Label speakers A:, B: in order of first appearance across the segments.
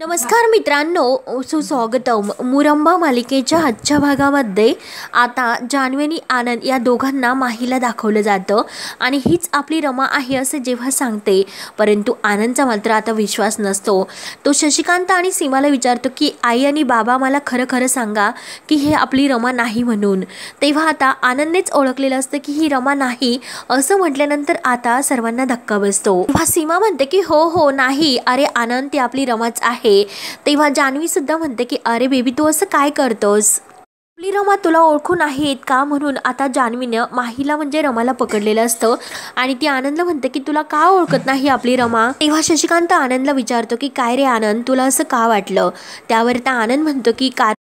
A: नमस्कार मित्रांनो, सुस्वागतम. मुरंबा मालिकेच्या आजच्या भागामध्ये आता जान्हवी आणि आनंद या दोघांना माहीला दाखवलं जातं आणि हीच आपली रमा आहे असे जेव्हा सांगते, परंतु आनंदचा मात्र आता विश्वास नसतो. तो शशिकांत आणि सीमाला विचारतो की आई आणि बाबा मला खरं खरं सांगा की हे आपली रमा नाही म्हणून. तेव्हा आता आनंदनेच ओळखलेलं असतं की ही रमा नाही असं म्हटल्यानंतर आता सर्वांना धक्का बसतो. तेव्हा सीमा म्हणते की हो हो नाही, अरे आनंद ती आपली रमाच आहे. तेव्हा जान्हवी सुद्धा म्हणते की अरे बेबी तू असं काय करतोस, आपली रमा तुला ओळखून आहेत का. म्हणून आता जान्हवीनं माहीला म्हणजे रमाला पकडलेलं असतं आणि ती आनंदला म्हणते की तुला का ओळखत नाही आपली रमा. तेव्हा शशिकांत आनंदला विचारतो की काय रे आनंद, तुला असं का वाटलं. त्यावर त्या आनंद म्हणतो की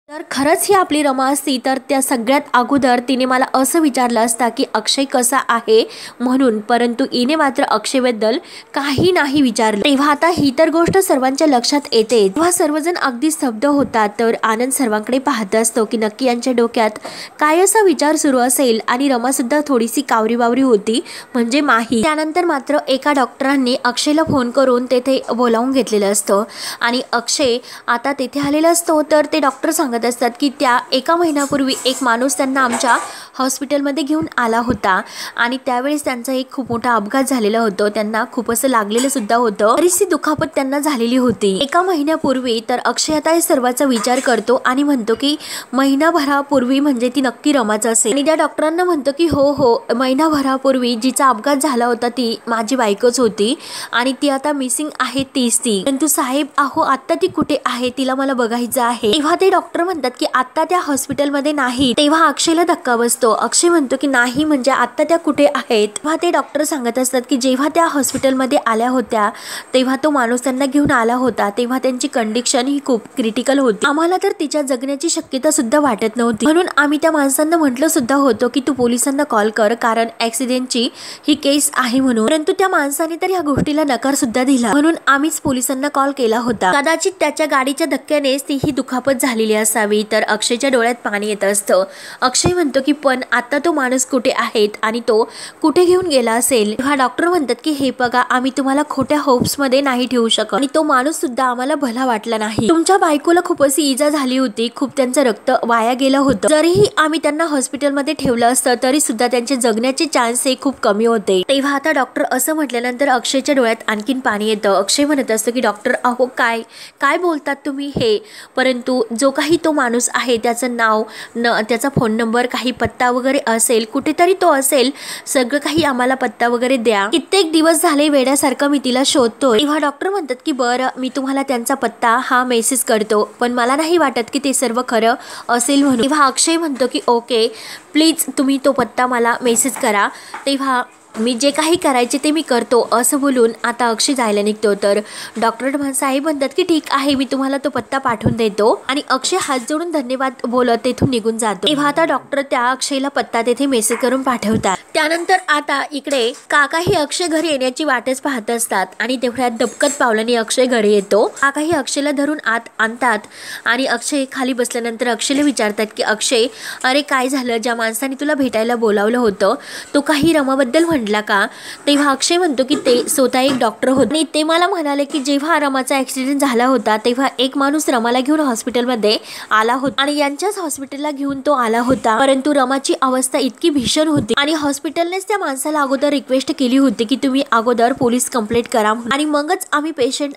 A: जर खरंच ही आपली रमा असती तर त्या सगळ्यात अगोदर तिने मला असं विचारलं असता की अक्षय कसा आहे म्हणून, परंतु हिने मात्र अक्षयबद्दल काही नाही विचारलं. तेव्हा आता ही तर गोष्ट सर्वांच्या लक्षात येते. तेव्हा सर्वजण अगदी स्तब्ध होतात. तर आनंद सर्वांकडे पाहत असतो की नक्की यांच्या डोक्यात काय असा विचार सुरू असेल. आणि रमा सुद्धा थोडीशी कावरी बावरी होती म्हणजे माही. त्यानंतर मात्र एका डॉक्टरांनी अक्षयला फोन करून तेथे बोलावून घेतलेलं असतं आणि अक्षय आता तेथे आलेला असतो. तर ते डॉक्टर सांगत असतात की त्या एका महिन्यापूर्वी एक माणूस त्यांना आमच्या हॉस्पिटलमध्ये घेऊन आला होता आणि त्यावेळेस त्यांचा एक खूप मोठा अपघात झालेला होता. त्यांना खूप असं लागलेलं सुद्धा होतं, बरीचशी दुखापत त्यांना झालेली होती एका महिन्यापूर्वी. तर अक्षय आता या सर्वाचा विचार करतो आणि म्हणतो की महिनाभरापूर्वी म्हणजे ती नक्की रमाच असेल. आणि त्या डॉक्टरांना म्हणतो की हो हो, महिनाभरापूर्वी जिचा अपघात झाला होता ती माझी बायकोच होती आणि ती आता मिसिंग आहे तीच ती. परंतु साहेब अहो आता ती कुठे आहे, तिला मला बघायचं आहे. तेव्हा ते डॉक्टर म्हणतात की आता त्या हॉस्पिटलमध्ये नाही. तेव्हा अक्षयला धक्का बसतो. अक्षय म्हणतो की नाही म्हणजे आता त्या कुठे आहेत. तेव्हा ते डॉक्टर सांगत असतात की जेव्हा त्या हॉस्पिटलमध्ये आल्या होत्या तेव्हा तो माणूस त्यांना घेऊन आला होता तेव्हा त्यांची कंडिशन ही खूप क्रिटिकल होती. आम्हाला तर तिच्या जगण्याची शक्यता सुद्धा वाटत नव्हती. म्हणून आम्ही त्या माणसांना म्हटलं सुद्धा होतं की तू पोलिसांना कॉल कर कारण ऍक्सिडेंटची ही केस आहे म्हणून. परंतु त्या माणसाने तर या गोष्टीला नकार सुद्धा दिला. म्हणून आम्हीच पोलिसांना कॉल केला होता. कदाचित त्याच्या गाडीच्या धक्क्यानेच ती ही दुखापत झालेली असावी. तर अक्षयच्या डोळ्यात पाणी येत असतं. अक्षय म्हणतो की पण आता तो माणूस कुठे आहेत आणि तो कुठे घेऊन गेला असेल. हा डॉक्टर म्हणतात की हे बघा आम्ही तुम्हाला खोट्या होप्स मध्ये नाही ठेवू शकत आणि तो माणूस सुद्धा आम्हाला भला वाटला नाही. तुमच्या बायकोला खूप अशी इजा झाली होती, खूप त्यांचं रक्त वाया गेलं होतं. जरीही आम्ही त्यांना हॉस्पिटलमध्ये ठेवलं असतं तरी सुद्धा त्यांचे जगण्याचे चान्स हे खूप कमी होते. तेव्हा आता डॉक्टर असं म्हटल्यानंतर अक्षयच्या डोळ्यात आणखीन पाणी येतं. अक्षय म्हणत असतो की डॉक्टर अहो काय काय बोलतात तुम्ही हे. परंतु जो काही तो माणूस आहे त्याचं नाव त्याचा फोन नंबर काही पत्ता वगैरे असेल, कुठेतरी तो असेल, सगळं काही आम्हाला पत्ता वगैरे द्या. कित्येक दिवस झाले वेड्यासारखं मी तिला शोधतोय. तेव्हा डॉक्टर म्हणतात की बरं मी तुम्हाला त्यांचा पत्ता हा मेसेज करतो, पण मला नाही वाटत की ते सर्व खरं असेल म्हणून. तेव्हा अक्षय म्हणतो की ओके प्लीज तुम्ही तो पत्ता मला मेसेज करा, तेव्हा मी जे काही करायचे ते मी करतो असं बोलून आता अक्षय जायला निघतो. तर डॉक्टर साहेब म्हणतात की ठीक आहे मी तुम्हाला तो पत्ता पाठवून देतो आणि अक्षय हात जोडून धन्यवाद बोलत तेथून निघून जातो. तेव्हा आता डॉक्टर त्या अक्षयला पत्ता तेथे मेसेज करून पाठवतात. त्यानंतर आता इकडे काकाही अक्षय घरी येण्याची वाटच पाहत असतात आणि तेवढ्यात दबकत पावलाने अक्षय घरी येतो. काकाही अक्षयला धरून आत आणतात आणि अक्षय खाली बसल्यानंतर अक्षयला विचारतात की अक्षय अरे काय झालं, ज्या माणसाने तुला भेटायला बोलावलं होतं तो काही रमाबद्दल का. तेव्हा अक्षय म्हणतो की ते स्वतः एक डॉक्टर होते आणि ते मला म्हणाले की जेव्हा रमाचा ऍक्सिडेंट झाला होता तेव्हा एक माणूस रमाला घेऊन हॉस्पिटलमध्ये आला होता आणि यांच्याच हॉस्पिटलला घेऊन तो आला होता. परंतु रमाची अवस्था इतकी भीषण होती आणि हॉस्पिटलनेच त्या माणसाला अगोदर रिक्वेस्ट केली होती की तुम्ही अगोदर पोलीस कंप्लेंट करा आणि मगच आम्ही पेशंट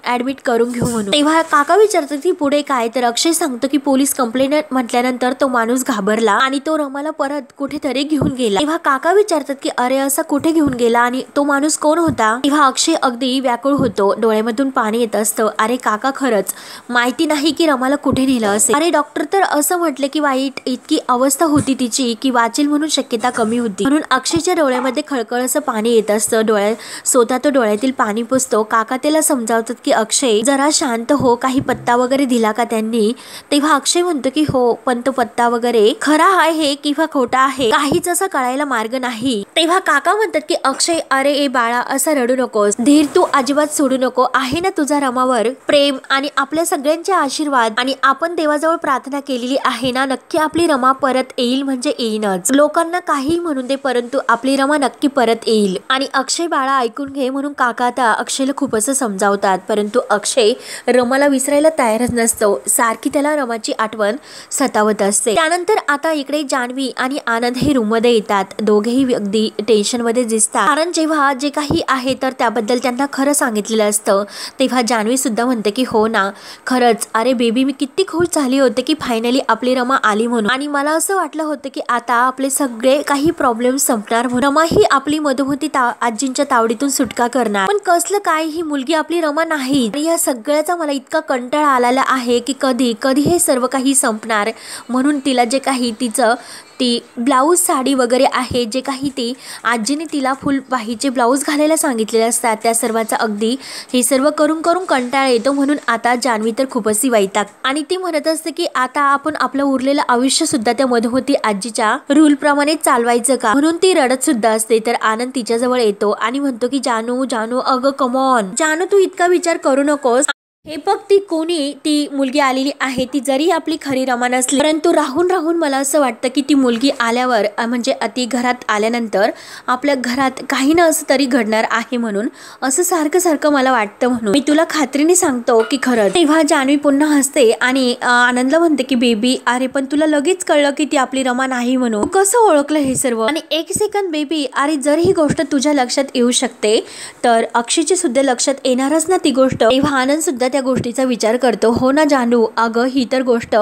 A: ऍडमिट करून घेऊ म्हणून. तेव्हा काका विचारतात की पुढे काय. तर अक्षय सांगतो की पोलीस कंप्लेंट म्हटल्यानंतर तो माणूस घाबरला आणि तो रमाला परत कुठेतरी घेऊन गेला. तेव्हा काका विचारतात की अरे असा कुठे घेऊन गेला आणि तो माणूस कोण होता. तेव्हा अक्षय अगदी व्याकुळ होतो, डोळ्यामधून पाणी येत असतं. अरे काका खरंच माहिती नाही की रमाला कुठे नेलं असेल. अरे डॉक्टर तर असं म्हटले की वाईट इतकी अवस्था होती तिची की वाचेल म्हणून शक्यता कमी होती. म्हणून अक्षयच्या डोळ्यामध्ये खळखळ असं पाणी येत असतं. स्वतः तो डोळ्यातील पाणी पुसतो. काका त्याला समजावतात की अक्षय जरा शांत हो, काही पत्ता वगैरे दिला का त्यांनी. तेव्हा अक्षय म्हणतो की हो पण तो पत्ता वगैरे खरा आहे किंवा खोटा आहे काहीच असं कळायला मार्ग नाही. तेव्हा काका म्हणतात की अक्षय अरे ए बाळा असं रडू नकोस, धीर तू अजिबात सोडू नको, आहे ना तुझा रमावर प्रेम आणि आपल्या सगळ्यांचे आशीर्वाद, आणि आपण देवाजवळ प्रार्थना केलेली आहे ना, नक्की आपली रमा परत येईल, म्हणजे येईनच, लोकांना काही म्हणून दे परंतु आपली रमा नक्की परत येईल. आणि अक्षय बाळा ऐकून घे म्हणून काका आता अक्षयला खूप असं समजावतात, परंतु अक्षय रमाला विसरायला तयारच नसतो, सारखी त्याला रमाची आठवण सतावत असते. त्यानंतर आता इकडे जान्हवी आणि आनंद हे रूम मध्ये येतात. दोघेही अगदी टेन्शन मध्ये दिसतात, कारण जेव्हा जे काही आहे तर त्याबद्दल त्यांना खरं सांगितलेलं असतं. तेव्हा जान्हवी सुद्धा म्हणते की हो ना खरंच, अरे बेबी मी किती खुश झाली होते की फायनली आपली रमा आली म्हणून, आणि मला असं वाटलं होतं की आता आपले सगळे काही प्रॉब्लेम संपणार, रमा ही आपली मधुमती आजींच्या तावडीतून सुटका करणार, पण कसलं काय ही मुलगी आपली रमा नाही. आणि या सगळ्याचा मला इतका कंटाळा आलेला आहे की कधी कधी हे सर्व काही संपणार. म्हणून तिला जे काही तिचं ती ब्लाऊज साडी वगैरे आहे, जे काही ती आजीने तिला फुल बाहीचे ब्लाऊज घालायला सांगितलेले असतात, त्या सर्वाचा अगदी हे सर्व करून करून कंटाळा येतो. म्हणून आता जान्हवी तर खूपच वैताग, आणि ती म्हणत असते की आता आपण आपलं उरलेलं आयुष्य सुद्धा त्या मधुमती आजीच्या रूल प्रमाणे चालवायचं का, म्हणून ती रडत सुद्धा असते. तर आनंद तिच्याजवळ येतो आणि म्हणतो की जानू जानू अगं कमॉन जानू, तू इतका विचार करू नकोस, हे बघ ती कोणी ती मुलगी आलेली आहे, ती जरी आपली खरी रमा नसली परंतु राहून राहून मला असं वाटतं की ती मुलगी आल्यावर म्हणजे ती घरात आल्यानंतर आपल्या घरात काही ना असं तरी घडणार आहे, म्हणून असं सारखं सारखं मला वाटतं, म्हणून मी तुला खात्रीने सांगतो की खरं. तेव्हा जान्हवी पुन्हा हसते आणि आनंदला म्हणते की बेबी अरे पण तुला लगेच कळलं की ती आपली रमा नाही म्हणून, कसं ओळखलं हे सर्व. आणि एक सेकंद बेबी, अरे जर ही गोष्ट तुझ्या लक्षात येऊ शकते तर अक्षयची सुद्धा लक्षात येणारच ना ती गोष्ट. तेव्हा आनंद सुद्धा त्या गोष्टीचा विचार करतो. हो ना जानू, अगं ही तर गोष्ट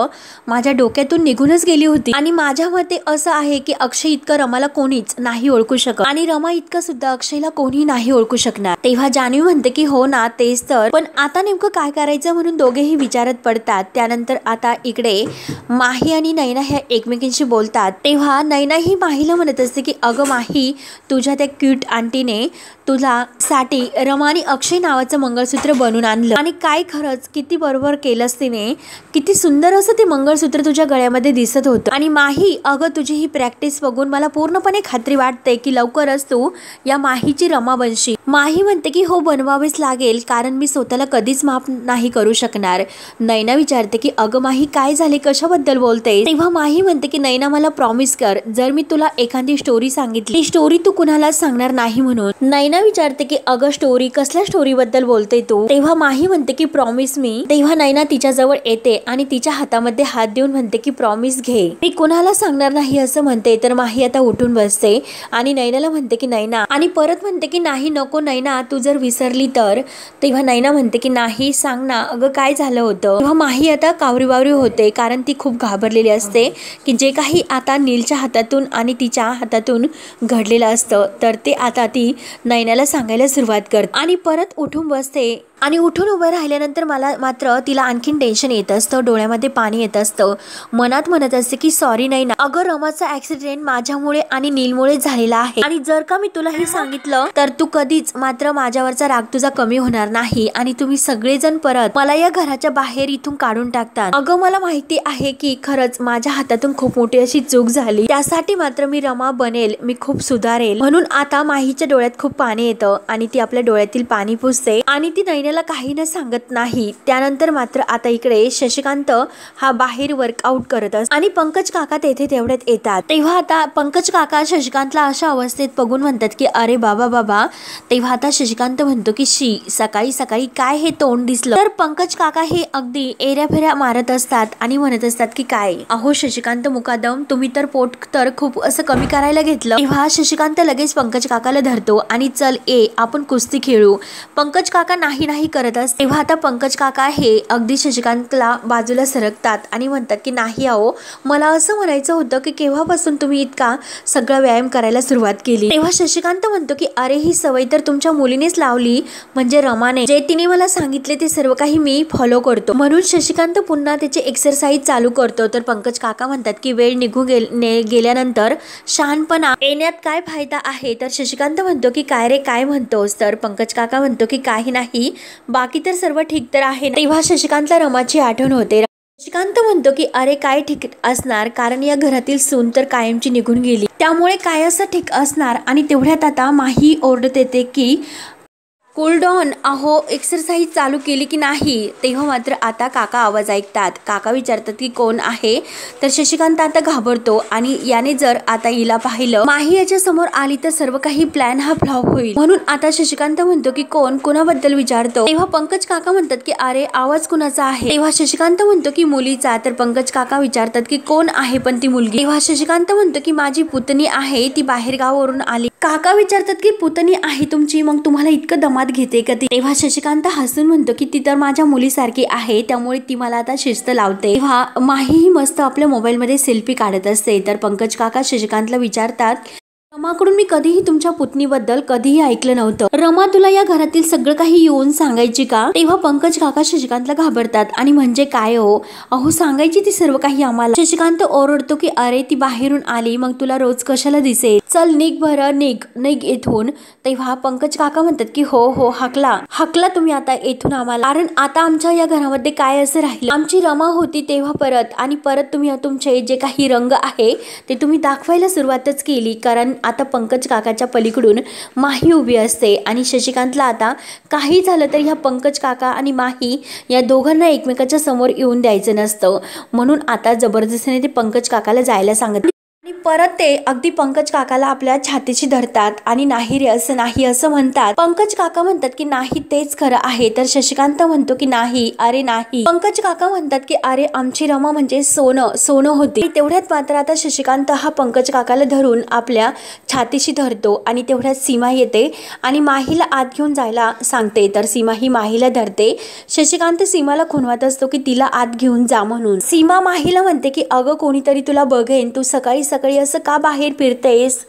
A: माझ्या डोक्यातून निघूनच गेली होती, आणि माझ्या मते असं आहे की अक्षय इतकं रमाला कोणीच नाही ओळखू शकत, आणि रमा इतकं सुद्धा अक्षयला कोणी नाही ओळखू शकणार. तेव्हा जान्हवी म्हणते की हो ना तेच तर, पण आता नेमकं काय करायचं म्हणून दोघेही विचारत पडतात. त्यानंतर आता इकडे माही आणि नैना ह्या एकमेकींशी बोलतात. तेव्हा नैना ही माहीला म्हणत असते की अगं माही, तुझ्या त्या क्यूट आंटीने तुझा साठी रमा आणि अक्षय नावाचं मंगळसूत्र बनवून आणलं, आणि काय खरंच किती बरोबर केलंस तिने, किती सुंदर असं ते मंगळसूत्र तुझ्या गळ्यामध्ये दिसत होतं. आणि माही अगं तुझी ही प्रॅक्टिस बघून मला पूर्णपणे खात्री वाटते की लवकरच तू या माहीची रमा बनशील. माही म्हणते की हो बनवावेच लागेल, कारण मी स्वतःला कधीच माफ नाही करू शकणार. नैना विचारते की अगं माही काय झाले, कशाबद्दल बोलते. तेव्हा माही म्हणते की नैना मला प्रॉमिस कर, जर मी तुला एखादी स्टोरी सांगितली ती स्टोरी तू कुणालाच सांगणार नाही म्हणून. नैना विचारते की अगं स्टोरी, कसल्या स्टोरी बद्दल बोलते तू. तेव्हा माही म्हणते की प्रॉमिस मी. तेव्हा नैना तिच्या जवळ येते आणि तिच्या हातामध्ये हात देऊन म्हणते की प्रॉमिस घे, मी कुणाला सांगणार नाही असं म्हणते. तर माही आता उठून बसते आणि नैनाला म्हणते की नैना, आणि परत म्हणते की नाही नको नैना, तू जर विसरली तर. तेव्हा नैना म्हणते की नाही सांग ना अगं काय झालं होतं. तेव्हा माही आता कावरी बावरी होते, कारण ती खूप घाबरलेली असते की जे काही आता नीलच्या हातातून आणि तिच्या हातातून घडलेलं असतं तर ते आता ती नैनाला सांगायला सुरुवात करते, आणि परत उठून बसते. आणि उठून उभं राहिल्यानंतर मला मात्र तिला आणखीन टेन्शन येत असतं, डोळ्यामध्ये पाणी येत असतं, मनात म्हणत असते की सॉरी नैना, अगं रमाचा ऍक्सिडेंट माझ्यामुळे आणि नीलमुळे झालेला आहे, आणि जर का मी तुला हे सांगितलं तर तू कधीच मात्र माझ्यावरचा राग तुझा कमी होणार नाही, आणि तुम्ही सगळेजण परत मला या घराच्या बाहेर इथून काढून टाकतात. अगं मला माहिती आहे की खरंच माझ्या हातातून खूप मोठी अशी चूक झाली, त्यासाठी मात्र मी रमा बनेल, मी खूप सुधारेल. म्हणून आता माहीच्या डोळ्यात खूप पाणी येतं आणि ती आपल्या डोळ्यातील पाणी पुसते आणि ती नैनाला काही न सांगत नाही. त्यानंतर मात्र आता इकडे शशिकांत हा बाहेर वर्कआउट करत असतो आणि पंकज काका तेथे तेवढ्यात येतात. तेव्हा आता पंकज काका शशिकांतला अशा अवस्थेत बघून म्हणतात की अरे बाबा बाबा. तेव्हा आता शशिकांत म्हणतो की शी, सकाळी सकाळी काय हे तोंड दिसलं. तर पंकज काका हे अगदी एऱ्या फेऱ्या मारत असतात आणि म्हणत असतात की काय अहो शशिकांत मुकादम, तुम्ही तर पोट तर खूप असं कमी करायला घेतलं. तेव्हा शशिकांत लगेच पंकज काकाला धरतो आणि चल ए आपण कुस्ती खेळू. पंकज काका नाही नाही करत असतात. तेव्हा आता पंकज काका हे अगदी शशिकांतला बाजूला सरकतात आणि म्हणतात की नाही अहो, मला असं म्हणायचं होतं की केव्हापासून तुम्ही इतका सगळा व्यायाम करायला सुरुवात केली. तेव्हा शशिकांत म्हणतो की अरे ही सवय तर तुमच्या मुलीनेच लावली, म्हणजे रमाने, जे तिने मला सांगितले ते सर्व काही मी फॉलो करतो. म्हणून शशिकांत पुन्हा त्याचे एक्सरसाइज चालू करतो. तर पंकज काका म्हणतात की वेळ निघून गेल्यानंतर शहाणपणा येण्यात काय फायदा आहे. तर शशिकांत म्हणतो की काय रे काय म्हणतोस. तर पंकज काका म्हणतो की काही नाही, बाकी तर सर्व ठीक तर आहे. तेव्हा शशिकांतला रमाची आठवण होते. शशिकांत म्हणतो की अरे काय ठीक असणार, कारण या घरातील सून तर कायमची निघून गेली, त्यामुळे काय असं ठीक असणार. आणि तेवढ्यात आता माही ओरडत येते की कूल डाऊन, अहो एक्सरसाइज चालू केली की नाही. तेव्हा मात्र आता काका आवाज ऐकतात. काका विचारतात की कोण आहे. तर शशिकांत आता घाबरतो आणि याने जर आता हिला पाहिलं, माही याच्या समोर आली तर सर्व काही प्लॅन हा फ्लॉप होईल. म्हणून आता शशिकांत म्हणतो की कोण, कुणाबद्दल विचारतो. तेव्हा पंकज काका म्हणतात की अरे आवाज कुणाचा आहे. तेव्हा शशिकांत म्हणतो की मुलीचा. तर पंकज काका विचारतात की कोण आहे पण ती मुलगी. तेव्हा शशिकांत म्हणतो की माझी पुतणी आहे, ती बाहेर गावावरून आली. काका विचारतात की पुतणी आहे तुमची, मग तुम्हाला इतकं दमात घेते का ती. तेव्हा शशिकांत हसून म्हणतो की ती तर माझ्या मुलीसारखी आहे, त्यामुळे ती मला आता शिस्त लावते. तेव्हा माही ही मस्त आपल्या मोबाईल मध्ये सेल्फी काढत असते. तर पंकज काका शशिकांतला विचारतात, रमाकडून मी कधीही तुमच्या पुतणीबद्दल कधीही ऐकलं नव्हतं. रमा तुला या घरातील सगळं काही येऊन सांगायची का. तेव्हा पंकज काका शशिकांतला घाबरतात आणि म्हणजे काय हो, अहो सांगायची ती सर्व काही आम्हाला. शशिकांत ओरडतो की अरे ती बाहेरून आली, मग तुला रोज कशाला दिसेल, चल निघ बरं, निघ इथून. तेव्हा पंकज काका म्हणतात की हो हकला तुम्ही आता इथून आम्हाला, कारण आता आमच्या या घरामध्ये काय असं राहिलं, आमची रमा होती तेव्हा परत तुम्ही तुमचे जे काही रंग आहे ते तुम्ही दाखवायला सुरुवातच केली. कारण आता पंकज काकाच्या पलीकडून माही उभी असते आणि शशिकांतला आता काही झालं तर ह्या पंकज काका आणि माही या दोघांना एकमेकाच्या समोर येऊन द्यायचं नसतं. म्हणून आता जबरदस्तीने ते पंकज काकाला जायला सांगत आणि परत ते अगदी पंकज काकाला आपल्या छातीशी धरतात आणि नाही रे असं नाही असं म्हणतात. पंकज काका म्हणतात की नाही तेच खरं आहे. तर शशिकांत म्हणतो की नाही, अरे नाही. पंकज काका म्हणतात की अरे आमची रमा म्हणजे सोनं होती. तेवढ्यात मात्र आता शशिकांत हा पंकज काकाला धरून आपल्या छातीशी धरतो आणि तेवढ्यात सीमा येते आणि माहीला आत घेऊन जायला सांगते. तर सीमा ही माहीला धरते. शशिकांत सीमाला खुणवत असतो की तिला आत घेऊन जा म्हणून. सीमा माहीला म्हणते की अगं कोणीतरी तुला बघेन, तू सकाळी असं का बाहेर फिरतेस.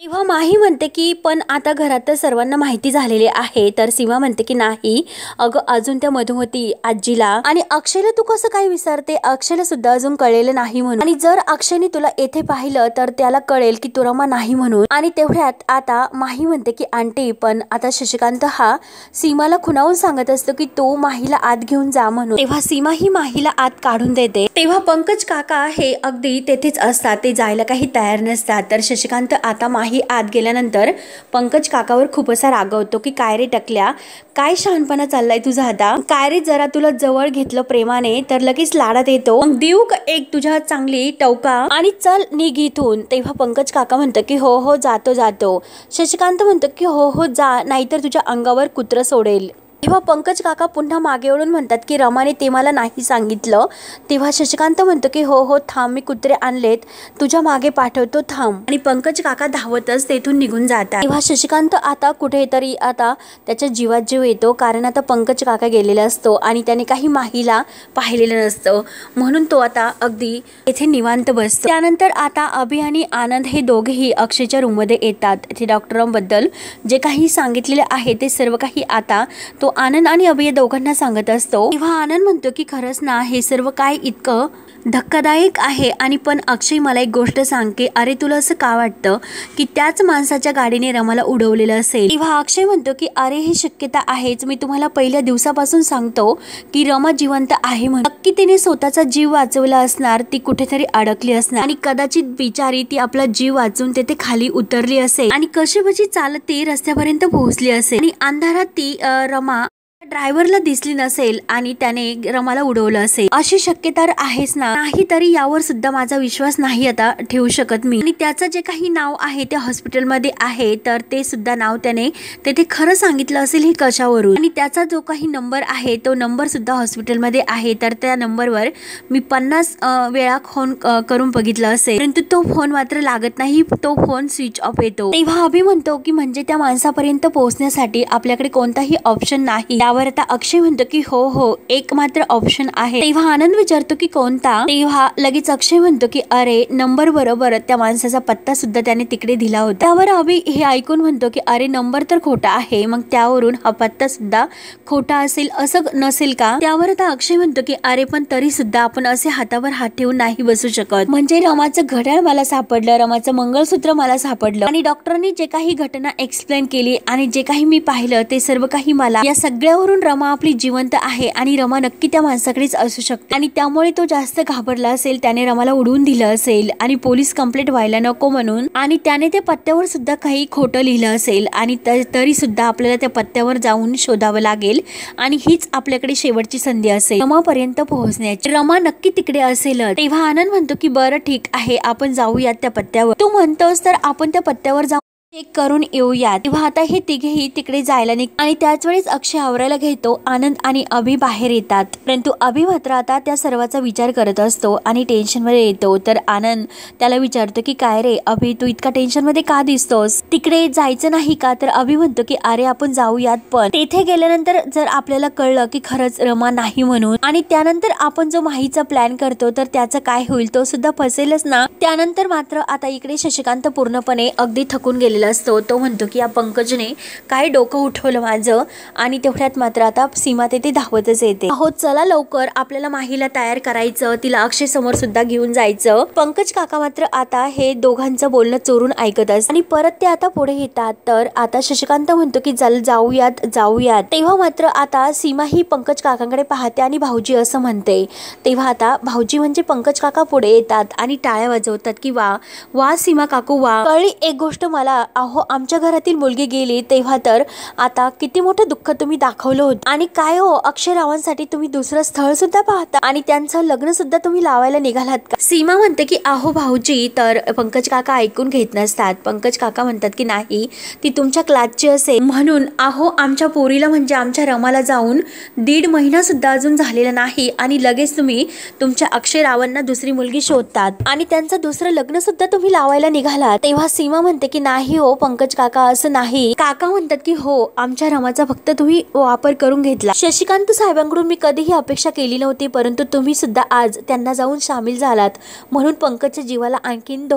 A: तेव्हा माही म्हणते की पण आता घरात तर सर्वांना माहिती झालेली आहे. तर सीमा म्हणते की नाही अगं, अजून त्या मधुमती आजीला आणि अक्षयला तू कसं काय विसरते, अक्षयला सुद्धा अजून कळलेलं नाही म्हणून, आणि जर अक्षयने तुला येथे पाहिलं तर त्याला कळेल की तू रमा नाही म्हणून. आणि तेवढ्यात आता माही म्हणते की आंटी, पण आता शशिकांत हा सीमाला खुणावून सांगत असतो की तू माहीला आत घेऊन जा म्हणून. तेव्हा सीमा ही माहीला आत काढून देते. तेव्हा पंकज काका हे अगदी तेथेच असतात, ते जायला काही तयार नसतात. तर शशिकांत आता माही आत गेल्यानंतर पंकज काकावर खूप असा रागवतो की काय रे टकल्या, काय शहाणपणा चाललाय तुझा आता, काय रे जरा तुला जवळ घेतलं प्रेमाने तर लगेच लाडात येतो, मग देऊ का एक तुझ्या चांगली टवका आणि चल निघ इथून. तेव्हा पंकज काका म्हणतो की हो जातो. शशिकांत म्हणतो की हो जा, नाहीतर तुझ्या अंगावर कुत्र सोडेल. तेव्हा पंकज काका पुन्हा मागे वळून म्हणतात की रमाने ते मला नाही सांगितलं. तेव्हा शशिकांत म्हणतो की हो थांब, मी कुत्रे आणलेत, तुझ्या मागे पाठवतो थांब. आणि पंकज काका धावतच तेथून निघून जातात. तेव्हा शशिकांत आता कुठेतरी आता त्याच्या जीवात जीव येतो, कारण आता पंकज काका गेलेला असतो आणि त्याने काही माहीला पाहिलेलं नसतं, म्हणून तो आता अगदी येथे निवांत बसतो. त्यानंतर आता अभि आणि आनंद हे दोघेही अक्षयच्या रूममध्ये येतात. ते डॉक्टरांबद्दल जे काही सांगितलेले आहे ते सर्व काही आता तो आनंद आणि अभि या दोघांना सांगत असतो. तेव्हा आनंद म्हणतो की खरंच ना, हे सर्व काय इतकं धक्कादायक आहे. आणि पण अक्षय मला एक गोष्ट सांग की अरे तुला असं का वाटतं की त्याच माणसाच्या गाडीने रमाला उडवलेलं असेल. तेव्हा अक्षय म्हणतो की अरे ही शक्यता आहेच, मी तुम्हाला पहिल्या दिवसापासून सांगतो की रमा जिवंत आहे म्हणून. नक्की तिने स्वतःचा जीव वाचवला असणार, ती कुठेतरी अडकली असणार आणि कदाचित बिचारी ती आपला जीव वाचून तेथे खाली उतरली असेल आणि कशीबशी चालत ती रस्त्यापर्यंत पोहोचली असेल आणि अंधारात ती रमा ड्रायव्हरला दिसली नसेल आणि त्याने रमाला उडवलं असेल. अशी शक्यता आहेच ना. नाही तरी यावर सुद्धा माझा विश्वास नाही आता ठेवू शकत मी. आणि त्याचं जे काही नाव आहे ते हॉस्पिटलमध्ये आहे, तर ते सुद्धा नाव त्याने तेथे खरं सांगितलं असेल हे कशावरून. आणि त्याचा जो काही नंबर आहे तो नंबर सुद्धा हॉस्पिटलमध्ये आहे, तर त्या नंबरवर मी 50 वेळा फोन करून बघितलं असेल, परंतु तो फोन मात्र लागत नाही, तो फोन स्विच ऑफ येतो. तेव्हा अभि म्हणतो की म्हणजे त्या माणसापर्यंत पोहोचण्यासाठी आपल्याकडे कोणताही ऑप्शन नाही. त्यावर आता अक्षय म्हणतो की हो एक मात्र ऑप्शन आहे. तेव्हा आनंद विचारतो की कोणता. तेव्हा लगेच अक्षय म्हणतो की अरे नंबर बरोबर त्या माणसाचा पत्ता सुद्धा त्याने तिकडे दिला होता. त्यावर अभि हे ऐकून म्हणतो की अरे नंबर तर खोटा आहे, मग त्यावरून हा पत्ता सुद्धा खोटा असेल असं नसेल का. त्यावर आता अक्षय म्हणतो की अरे पण तरी सुद्धा आपण असे हातावर हात ठेवून नाही बसू शकत. म्हणजे रमाचं घड्याळ मला सापडलं, रमाचं मंगळसूत्र मला सापडलं आणि डॉक्टरांनी जे काही घटना एक्सप्लेन केली आणि जे काही मी पाहिलं ते सर्व काही मला या सगळ्यावर यावरून रमा आपली जिवंत आहे आणि रमा नक्की त्या माणसाकडेच असू शकते आणि त्यामुळे तो जास्त घाबरला असेल, त्याने रमाला उडवून दिलं असेल आणि पोलीस कंप्लेंट व्हायला नको म्हणून, आणि त्याने त्या पत्त्यावर सुद्धा काही खोटं लिहिलं असेल आणि तरी सुद्धा आपल्याला त्या पत्त्यावर जाऊन शोधावं लागेल आणि हीच आपल्याकडे शेवटची संधी असेल रमापर्यंत पोहोचण्याची। रमा नक्की तिकडे असेल। तेव्हा आनंद म्हणतो की बरं ठीक आहे, आपण जाऊयात त्या पत्त्यावर। तू म्हणतोस तर आपण त्या पत्त्यावर जाऊ चेक करून येऊया। तेव्हा आता हे तिघेही तिकडे जायला निघतात आणि त्याच वेळेस अक्षय आवरायला घेतो। आनंद आणि अभि बाहेर येतात, परंतु अभि मात्र आता त्या सर्वाचा विचार करत असतो आणि टेन्शन मध्ये येतो। तर आनंद त्याला विचारतो की काय रे अभि, तू इतका टेन्शन मध्ये का दिसतोस, तिकडे जायचं नाही का? तर अभि म्हणतो की अरे आपण जाऊयात, पण तेथे गेल्यानंतर जर आपल्याला कळलं की खरंच रमा नाही म्हणून, आणि त्यानंतर आपण जो माहीचा प्लॅन करतो तर त्याचं काय होईल, तो सुद्धा फसेलच ना। त्यानंतर मात्र आता इकडे शशिकांत पूर्णपणे अगदी थकून गेलेला असतो। तो म्हणतो की या पंकजने काय डोकं उठवलं माझं, आणि तेवढ्यात मात्र आता सीमा तेथे धावतच येते। हो चला लवकर, आपल्याला माहीला तयार करायचं, तिला अक्षय समोर सुद्धा घेऊन जायचं। पंकज काका मात्र आता हे दोघांचं बोलणं चोरून ऐकत असतात आणि परत ते आता पुढे येतात। तर आता शशिकांत म्हणतो की चल जाऊयात जाऊयात। तेव्हा मात्र आता सीमा ही पंकज काकांकडे पाहते आणि भाऊजी असं म्हणते। तेव्हा आता भाऊजी म्हणजे पंकज काका पुढे येतात आणि टाळ्या वाजवतात की वा वा सीमा काकू वा, कळली एक गोष्ट मला, अहो आमच्या घरातील मुलगी गेली तेव्हा तर आता किती मोठं दुःख तुम्ही दाखवलं होतं, आणि काय हो अक्षय रावांसाठी तुम्ही दुसरं स्थळ सुद्धा पाहता आणि त्यांचं लग्न सुद्धा तुम्ही लावायला निघालात का? सीमा म्हणते की अहो भाऊजी, तर पंकज काका ऐकून घेत नसतात। पंकज काका म्हणतात की नाही, ती तुमच्या क्लासची असेल म्हणून, अहो आमच्या पोरीला म्हणजे आमच्या रमाला जाऊन 1.5 महिना सुद्धा अजून झालेला नाही आणि लगेच तुम्ही तुमच्या अक्षय रावांना दुसरी मुलगी शोधतात आणि त्यांचं दुसरं लग्न सुद्धा तुम्ही लावायला निघालात। तेव्हा सीमा म्हणते की नाही हो पंकज काका, असं नाही। काका म्हणतात की हो, आमच्या रमाचा फक्त तुम्ही वापर करून घेतला। शशिकांत साहेबांकडून मी कधीही अपेक्षा केली नव्हती, परंतु तुम्ही सुद्धा आज त्यांना जाऊन सामील झालात म्हणून पंकजच्या जीवाला आणखीन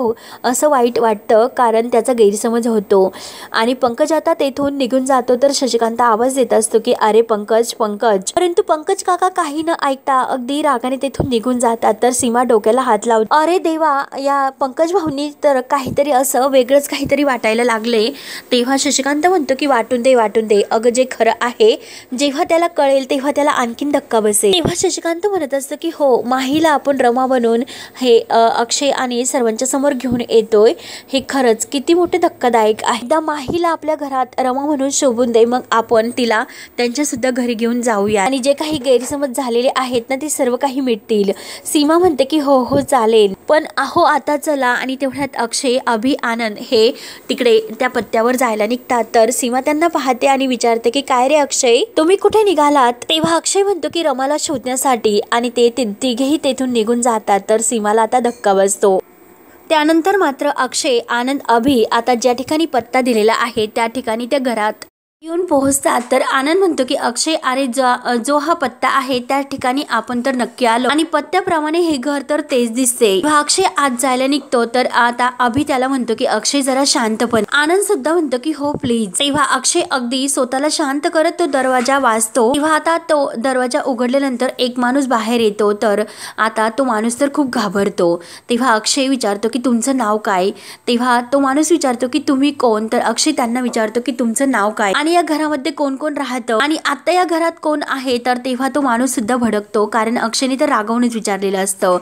A: असं वाईट वाटतं, कारण त्याचा गैरसमज होतो आणि पंकज आता तेथून निघून जातो। तर शशिकांत आवाज देत असतो की अरे पंकज पंकज, परंतु पंकज काका काही न ऐकता अगदी रागाने तेथून निघून जातात। तर सीमा डोक्याला हात लावते, अरे देवा, या पंकज भाऊंनी तर काहीतरी असं वेगळंच काहीतरी वाटायला लागले। तेव्हा शशिकांत म्हणतो की वाटून दे, अगं जे खरं आहे जेव्हा त्याला कळेल तेव्हा त्याला आणखीन धक्का बसेल। तेव्हा शशिकांत म्हणत असतं की हो, माहीला आपण रमा बनून हे अक्षय आणि सर्वांच्या समोर घेऊन येतोय, हे खरंच किती मोठे धक्कादायक आहे। एकदा माहीला आपल्या घरात रमा म्हणून शोभून दे, मग आपण तिला त्यांच्या सुद्धा घरी घेऊन जाऊया आणि जे काही गैरसमज झालेले आहेत ना ते सर्व काही मिटतील। सीमा म्हणते की हो हो चालेल, पण अहो आता चला। आणि तेवढ्यात अक्षय अभि आनंद हे तिकडे त्या पत्त्यावर जायला निघतात। तर सीमा त्यांना पाहते आणि विचारते की काय रे अक्षय, तुम्ही कुठे निघालात? तेव्हा अक्षय म्हणतो की रमाला शोधण्यासाठी, आणि ते तिघेही तेथून निघून जातात। तर सीमाला आता धक्का बसतो। त्यानंतर मात्र अक्षय आनंद अभि आता ज्या ठिकाणी पत्ता दिलेला आहे त्या ठिकाणी त्या घरात येऊन पोहोचतात। तर आनंद म्हणतो की अक्षय, अरे जो हा पत्ता आहे त्या ठिकाणी आपण तर नक्की आलो आणि पत्त्याप्रमाणे हे घर तर तेच दिसते। अक्षय आज जायला निघतो। तर आता अभि त्याला म्हणतो की अक्षय जरा शांतपण। आनंद सुद्धा म्हणतो की हो प्लीज। तेव्हा अक्षय अगदी स्वतःला शांत करत तो दरवाजा वाजतो। तेव्हा आता तो दरवाजा उघडल्यानंतर एक माणूस बाहेर येतो। तर आता तो माणूस तर खूप घाबरतो। तेव्हा अक्षय विचारतो की तुमचं नाव काय? तेव्हा तो माणूस विचारतो की तुम्ही कोण? तर अक्षय त्यांना विचारतो की तुमचं नाव काय आणि या घरामध्ये कोण कोण राहतं आणि आता या घरात कोण आहे? तर तेव्हा तो माणूस सुद्धा भडकतो, कारण अक्षयने तर रागावूनच विचारलेलं असतं।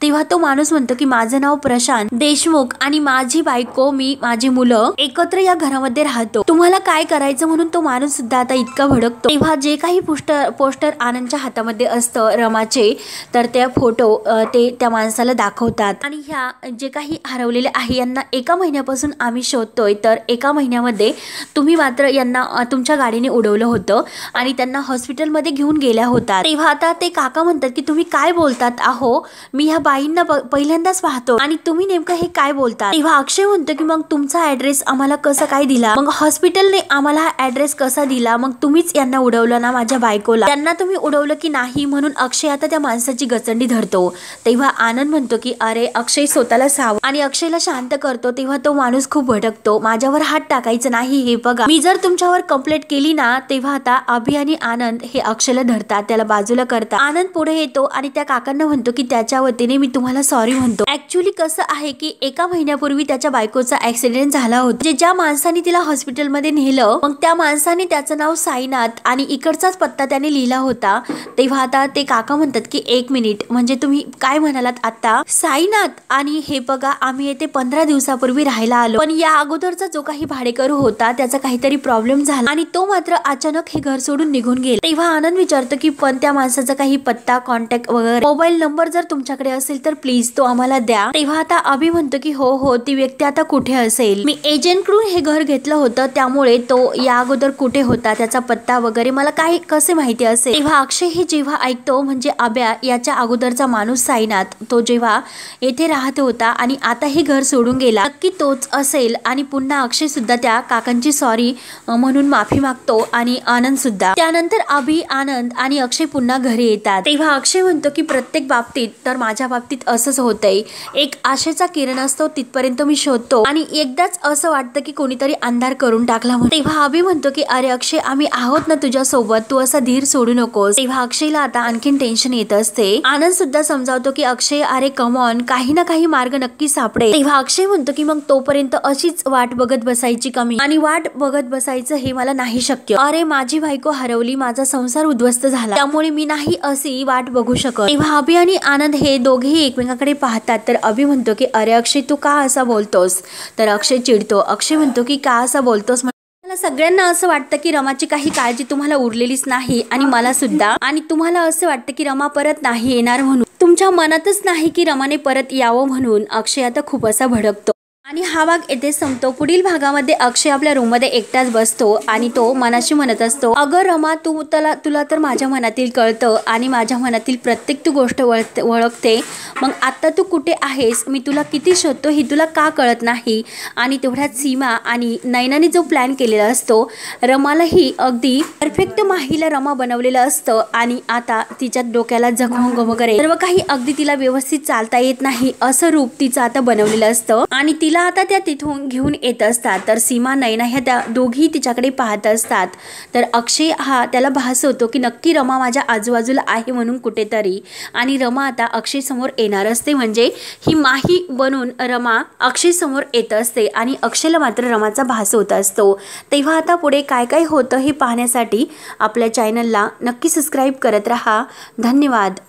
A: तेव्हा तो माणूस म्हणतो की माझं नाव प्रशांत देशमुख आणि माझी बायको, मी, माझी मुलं एकत्र या घरामध्ये राहतो, तुम्हाला काय करायचं? म्हणून तो माणूस सुद्धा आता इतका भडकतो। तेव्हा जे काही पोस्टर आनंदच्या हातामध्ये असतं रमाचे, तर त्या फोटो ते त्या माणसाला दाखवतात आणि ह्या जे काही हरवलेले आहे यांना 1 महिन्यापासून आम्ही शोधतोय, तर 1 महिन्यामध्ये तुम्ही मात्र यांना तुमच्या गाडीने उडवलं होतं आणि त्यांना हॉस्पिटलमध्ये घेऊन गेल्या होता। तेव्हा आता ते काका म्हणतात की तुम्ही काय बोलतात? अहो मी ह्या बाईंना पहिल्यांदाच पाहतो आणि तुम्ही नेमकं हे काय बोलतात? तेव्हा अक्षय म्हणतो की मग तुमचा ऍड्रेस आम्हाला कसा काय दिला? मग हॉस्पिटलने आम्हाला हा ऍड्रेस कसा दिला? मग तुम्हीच यांना उडवलं ना, माझ्या बायकोला? त्यांना तुम्ही उडवलं की नाही? म्हणून अक्षय आता त्या माणसाची गचंडी धरतो। तेव्हा आनंद म्हणतो की अरे अक्षय स्वतःला साव आणि अक्षयला शांत करतो। तेव्हा तो माणूस खूप भटकतो, माझ्यावर हात टाकायचं नाही, हे बघा मी जर तुमच्यावर कंप्लेंट केली ना तेव्हा आता अभि आणि आनंद हे अक्षयला धरतात, त्याला बाजूला करतात। आनंद पुढे येतो आणि त्या काकांना म्हणतो की त्याच्या वतीने मी तुम्हाला सॉरी म्हणतो। ऍक्च्युअली कसं आहे की एका महिन्यापूर्वी त्याच्या बायकोचा ऍक्सिडेंट झाला होता, ज्या माणसाने तिला हॉस्पिटलमध्ये नेलं मग त्या माणसाने त्याचं नाव साईनाथ आणि इकडचाच पत्ता त्याने लिहिला होता। तेव्हा आता ते काका म्हणतात की एक मिनिट, म्हणजे तुम्ही काय म्हणालात आता? साईनाथ, आणि हे बघा आम्ही येथे 15 दिवसापूर्वी राहायला आलो, पण या अगोदरचा जो काही भाडेकरू होता त्याचा काहीतरी प्रॉब्लेम झाला आणि तो मात्र अचानक हे घर सोडून निघून गेला। तेव्हा आनंद विचारतो की पण त्या माणसाचा काही पत्ता, कॉन्टॅक्ट वगैरे, मोबाईल नंबर जर तुमच्याकडे असेल तर प्लीज तो आम्हाला द्या। तेव्हा आता अभि म्हणतो की हो हो, ती व्यक्ती आता कुठे असेल, मी एजंट कडून हे घर घेतलं होतं त्यामुळे तो या अगोदर कुठे होता त्याचा पत्ता वगैरे मला काय कसे माहिती असेल। तेव्हा अक्षय हे जेव्हा ऐकतो म्हणजे अभ्या याच्या अगोदरचा माणूस साईनाथ तो जेव्हा येथे राहत होता आणि आता हे घर सोडून गेला, नक्की तोच असेल। आणि पुन्हा अक्षय सुद्धा त्या काकांची सॉरी म्हणून माफी मागतो आणि आनंद सुद्धा। त्यानंतर अभि, आनंद आणि अक्षय पुन्हा घरी येतात। तेव्हा अक्षय म्हणतो की प्रत्येक बाबतीत तर माझ्या बाबतीत असंच होतंय, एक आशेचा किरण असतो तिथपर्यंत मी शोधतो आणि एकदाच असं वाटतं की कोणीतरी अंधार करून टाकला म्हणून। तेव्हा अभि म्हणतो की अरे अक्षय आम्ही आहोत ना तुझ्या सोबत, तू असा धीर सोडू नकोस। तेव्हा अक्षयला आता आणखीन टेन्शन येत असते। आनंद सुद्धा समजावतो की अक्षय अरे कम ऑन, काही ना काही मार्ग नक्की सापडेल। तेव्हा अक्षय म्हणतो की मग तोपर्यंत अशीच वाट बघत बसायची कमी, आणि वाट बघत बसायचं हे मला नाही शक्य। अरे माझी बायको हरवली, माझा संसार उद्ध्वस्त झाला, त्यामुळे मी नाही अशी वाट बघू शकत। तेव्हा अभि आणि आनंद हे दोघेही एकमेकांकडे पाहतात तर अभि म्हणतो की अरे अक्षय तू का असा बोलतोस? तर अक्षय चिडतो। अक्षय म्हणतो की का असा बोलतोस? मला सगळ्यांना असं वाटतं की रमाची काही काळजी तुम्हाला उरलेलीच नाही आणि मला सुद्धा, आणि तुम्हाला असं वाटतं की रमा परत नाही येणार म्हणून, तुमच्या मनातच नाही की रमाने परत यावं म्हणून। अक्षय आता खूप असा भडकतो आणि हा भाग येथे संपतो। पुढील भागामध्ये अक्षय आपल्या रूम मध्ये एकटाच बसतो आणि तो मनाशी म्हणत असतो, अगं रमा तुला तर माझ्या मनातील कळतं आणि माझ्या मनातील प्रत्येक तू गोष्ट ओळखते, मग आता तू कुठे आहेस? मी तुला किती शोधतो हे तुला का कळत नाही? आणि तेवढ्यात सीमा आणि नयनाने जो प्लॅन केलेला असतो, रमालाही अगदी परफेक्ट माहीला रमा बनवलेलं असतं आणि आता तिच्या डोक्याला जखम वगैरे सर्व काही अगदी तिला व्यवस्थित चालता येत नाही असं रूप तिचं आता बनवलेलं असतं आणि तिला आता त्या तिथून घेऊन येत असतात। तर सीमा, नयना ह्या त्या दोघी तिच्याकडे पाहत असतात। तर अक्षय हा त्याला भास होतो की नक्की रमा माझ्या आजूबाजूला आहे म्हणून कुठेतरी, आणि रमा आता अक्षय समोर येणार असते, म्हणजे ही माही बनून रमा अक्षय समोर येत असते आणि अक्षयला मात्र रमाचा भास होत असतो। तेव्हा आता पुढे काय काय होतं हे पाहण्यासाठी आपल्या चॅनलला नक्की सबस्क्राईब करत राहा। धन्यवाद।